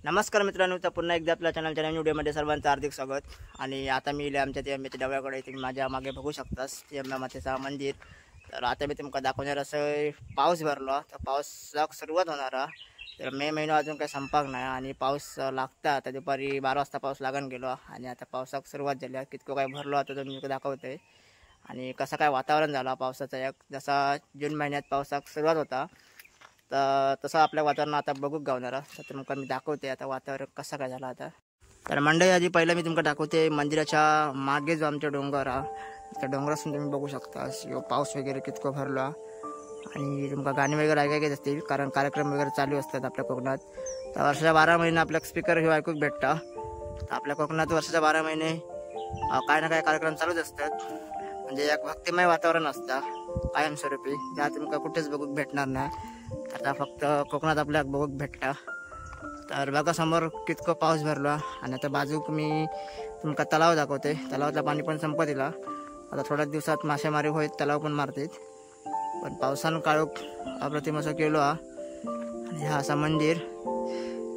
नमस्कार मित्रांनो, तर पुन्हा एकदा आपल्या चॅनलच्या नवीन व्हिडिओमध्ये सर्वांचं हार्दिक स्वागत. आणि आता मी आमच्या ते आंब्याच्या डब्याकडे तुम्ही माझ्या मागे बघू शकतास ते आंबा मातेचा मंदिर. तर आता मी तुमका दाखवणार असं पाऊस भरलो तर पावसाक सुरुवात होणार. तर मे महिना अजून काही संपाक नाही आणि पाऊस लागता. आता दुपारी 12 वाजता पाऊस लागून गेलो आणि आता पावसाक सुरुवात झाली. कितकं काय भरलो आता तर मी दाखवतोय आणि कसं काय वातावरण झालं पावसाचा. एक जसा जून महिन्यात पावसाक सुरुवात होता तर तसं आपल्या वातावरण आता बघूक गावणार. तर तुमका मी दाखवते आता वातावरण कसं काय झालं आता. तर मंडळी आधी पहिलं मी तुमका दाखवते मंदिराच्या मागे जो आमच्या डोंगर हा, त्या डोंगरासून तुम्ही बघू शकता पाऊस वगैरे कितकं भरला. आणि तुमका गाणी वगैरे ऐकायचे असतील कारण कार्यक्रम वगैरे चालू असतात आपल्या कोकणात. तर वर्षाच्या 12 महिने आपल्या स्पीकर हे ऐकूक भेटता. तर आपल्या कोकणात वर्षाच्या 12 महिने काय ना काय कार्यक्रम चालूच असतात. म्हणजे एक भक्तिमय वातावरण असतं कायमस्वरूपी, ज्या तुमका कुठेच बघूक भेटणार नाही. आता फक्त कोकणात आपल्याक बघूक भेटता. तर बघा समोर कितकं पाऊस भरला आणि आता बाजूक मी तुमका तलाव दाखवते. तलावातलं पाणी पण संपत दिला. आता थोड्याच दिवसात मासेमारी होईल, तलाव पण मारतात. पण पावसानं काळोख अप्रतिम असं केलो हा. आणि हा असा मंदिर,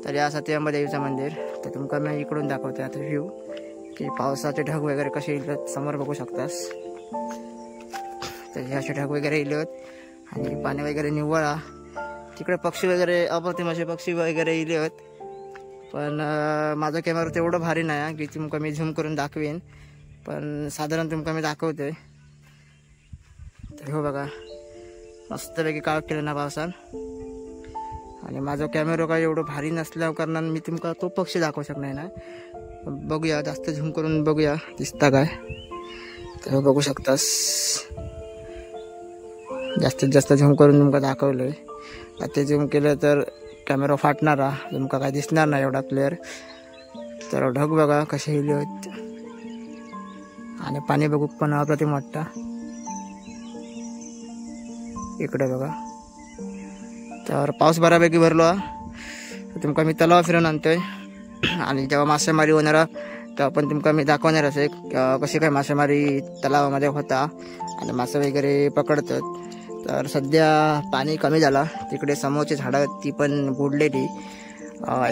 तर या सत्यंबा देवीचं मंदिर. तर तुमका मी इकडून दाखवते आता व्ह्यू की पावसाचे ढग वगैरे कसे येतात समोर बघू शकतास. तर हे असे ढग वगैरे येतात आणि पाणी वगैरे निव्वळा. तिकडे पक्षी वगैरे अप्रतिम असे पक्षी वगैरे येले आहेत. पण माझा कॅमेरा तेवढं भारी नाही की तुमका मी झूम करून दाखवेन, पण साधारण तुमका मी दाखवते. तर हो बघा मस्तपैकी काळोख केलं ना पावसान. आणि माझा कॅमेरा काय एवढं भारी नसल्या कारणाने मी तुमका तो पक्षी दाखवू शकणार ना. बघूया जास्त झूम करून बघूया दिसता काय. तर बघू शकतास जास्तीत जास्त झूम करून तुमका दाखवलंय. ते झूम केलं तर कॅमेरा फाटणारा, तुमका काय दिसणार नाही एवढा क्लिअर. तर ढग बघा कसे हिले आहेत आणि पाणी बघू पण अप्रतिम वाटतं. इकडे बघा तर पाऊस बऱ्यापैकी भरलो. तुमका मी तलाव फिरून आणतोय आणि जेव्हा मासेमारी होणार तेव्हा पण तुमका मी दाखवणार असे कशी काय मासेमारी तलावामध्ये होता आणि मासे वगैरे पकडतात. तर सध्या पाणी कमी झाला. तिकडे समोरची झाडं ती पण बुडलेली.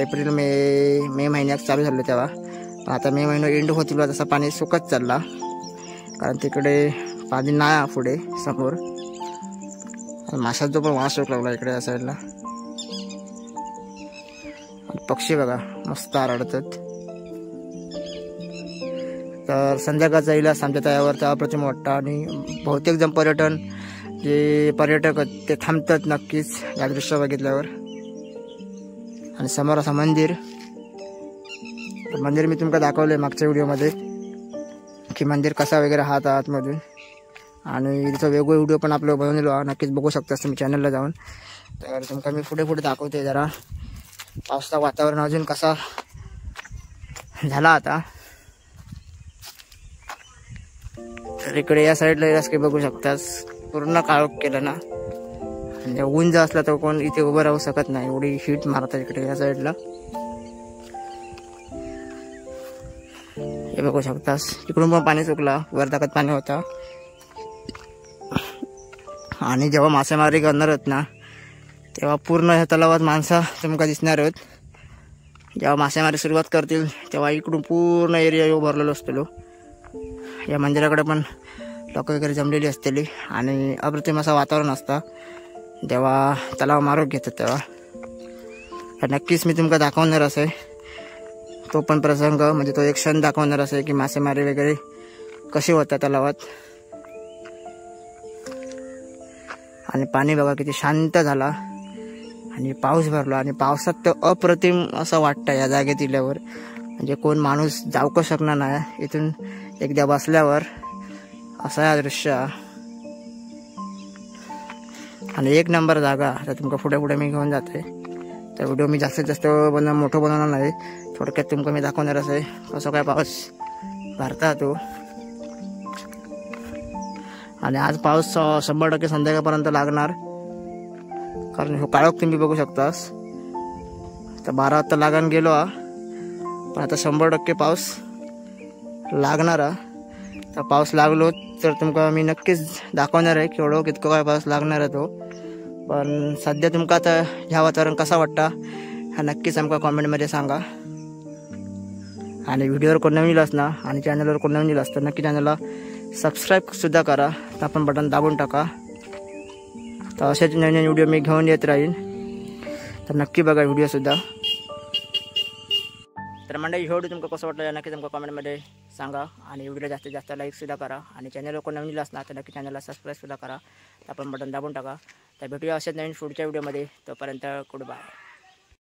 एप्रिल मे महिन्यात चालू झालं तेव्हा. पण आता मे महिना एंड होतील तसं पाणी सुकत चालला कारण तिकडे पाणी नाही पुढे समोर. माशाचा जो पण वास सुक लागला इकडे या साईडला. पक्षी बघा मस्त आरडतात. तर संध्याकाळचा इलास आमच्या तयावर तर अप्रतिम वाटतं. आणि बहुतेक जण पर्यटक ते थांबतात नक्कीच या दृश्य बघितल्यावर. आणि समोर असं मंदिर मी तुमका दाखवलंय मागच्या व्हिडिओमध्ये की मंदिर कसा वगैरे हात आतमधून. आणि तिथं वेगवेगळे व्हिडिओ पण आपलं बनवलेलो नक्कीच बघू शकता तुम्ही चॅनलला जाऊन. तर तुमका मी पुढे दाखवते जरा पावसाचं वातावरण अजून कसा झाला आता. तर इकडे या साईडला रस्ते बघू शकतास पूर्ण काळोख केलं ना. म्हणजे ऊन जर असला तर कोण इथे उभं राहू शकत नाही, एवढी हीट मारतात इकडे या साईडला. हे बघू शकतास इकडून पण पाणी सुकला, वर दाखत पाणी होता. आणि जेव्हा मासेमारी करणार आहेत ना तेव्हा पूर्ण ह्या तलावात माणसं तुमका दिसणार आहेत. जेव्हा मासेमारी सुरुवात करतील तेव्हा इकडून पूर्ण एरिया भरलेलो असतो. या मंदिराकडे पण लोक वगैरे जमलेली असतेली आणि अप्रतिम असं वातावरण असतं जेव्हा तलाव मारून घेतात तेव्हा. तर नक्कीच मी तुमका दाखवणार असे तो पण प्रसंग, म्हणजे तो एक क्षण दाखवणार असे की मासेमारी वगैरे कशी होतात तलावात. आणि पाणी बघा किती शांत झाला आणि पाऊस भरला. आणि पावसात तर अप्रतिम असं वाटतं या जागेत इल्यावर. म्हणजे कोण माणूस जाऊ शकणार नाही इथून एकदा बसल्यावर असं या दृश्य. आणि एक नंबर जागा. आता तुमका पुढे मी घेऊन जाते. तर व्हिडिओ मी जास्तीत जास्त मोठं बनवणार नाही, थोडक्यात तुमका मी दाखवणार आहे कसं काय पाऊस भरता तो. आणि आज पाऊस 100% संध्याकाळपर्यंत लागणार कारण हो काळोख तुम्ही बघू शकतास. तर 12 वाजता लागून गेलो पण आता 100% पाऊस लागणार. तर पाऊस लागलो तर तुमका मी नक्कीच दाखवणार आहे केवढं कितकं काय पाऊस लागणार आहे तो. पण सध्या तुमका आता ह्या वातावरण कसा वाटता हा नक्कीच आमका कॉमेंटमध्ये सांगा. आणि व्हिडिओवर कोण नवीन येईल ना आणि चॅनलवर कोण नवीन येईल तर नक्की चॅनलला सबस्क्राईब सुद्धा करा. तर आपण बटन दाबून टाका. तर असेच नवीन नवीन व्हिडिओ मी घेऊन येत राहीन. तर नक्की बघा व्हिडिओसुद्धा. तर मंडळी व्हिडिओ तुमका कसं वाटलं नक्की तुमका कमेंटमध्ये सांगा. आणि व्हिडिओ जास्तीत जास्त लाईकसुद्धा करा. आणि चॅनलवर कोण नवीन असणार तर नक्की चॅनलला सबस्क्राईबसुद्धा करा. तर आपण बटन दाबून टाका. तर भेटूया असेच नवीन पुढच्या व्हिडिओमध्ये. तोपर्यंत गुड बाय.